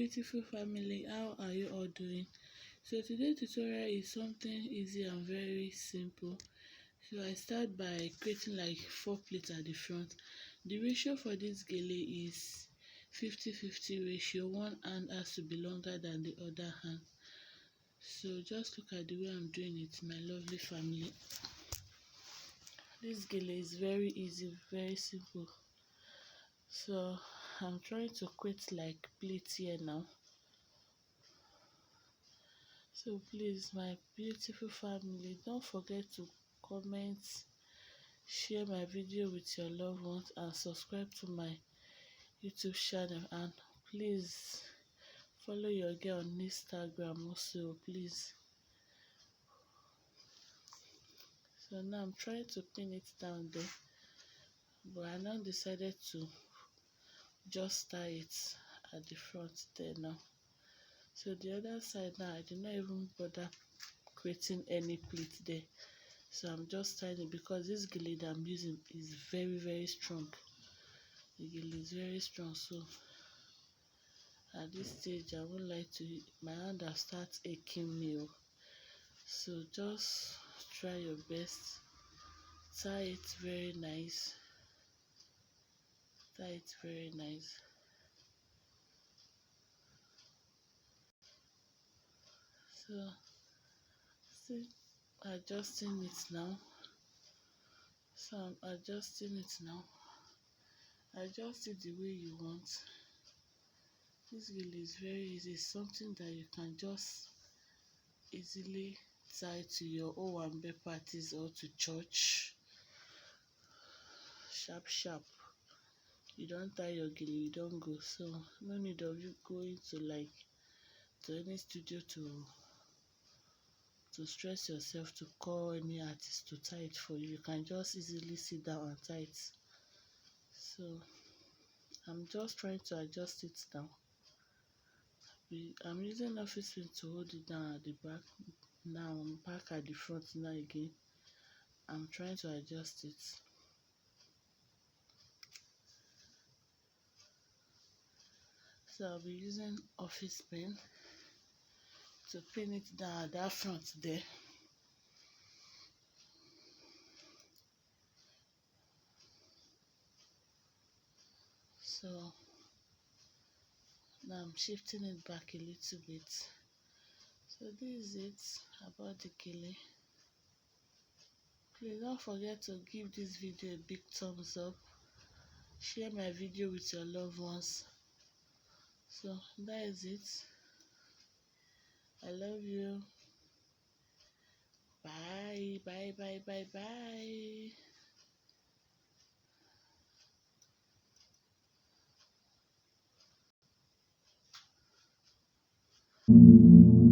beautiful family, how are you all doing? So today's tutorial is something easy and very simple. So I start by creating like 4 pleats at the front. The ratio for this gele is 50-50 ratio. One hand has to be longer than the other hand. So just look at the way I'm doing it, my lovely family. This gele is very easy, very simple. So I'm trying to create like pleats here now. So please, my beautiful family, don't forget to comment, share my video with your loved ones, and subscribe to my YouTube channel. And please follow your girl on Instagram also, please. So now I'm trying to pin it down there, but I now decided to just tie it at the front there now. So the other side now, I did not even bother creating any pleat there. So I'm just tying it because this gele that I'm using is very strong. The gele is very strong, so at this stage I won't like to, my hand has started aching me. So just try your best, tie it very nice, tie it very nice. So see, adjusting it now. So I'm adjusting it now. Adjust it the way you want. This gele is very easy. It's something that you can just easily tie to your Owambe parties or to church. Sharp. You don't tie your gele, you don't go. So no need of you going to any studio to stress yourself to call any artist to tie it for you. You can just easily sit down and tie it. So I'm just trying to adjust it now. I'm using office pin to hold it down at the back. Now I'm back at the front now again. I'm trying to adjust it. So I'll be using office pin to pin it down at that front there. So now I'm shifting it back a little bit. So this is it about the gele. Please don't forget to give this video a big thumbs up. Share my video with your loved ones. So that is it. I love you. Bye.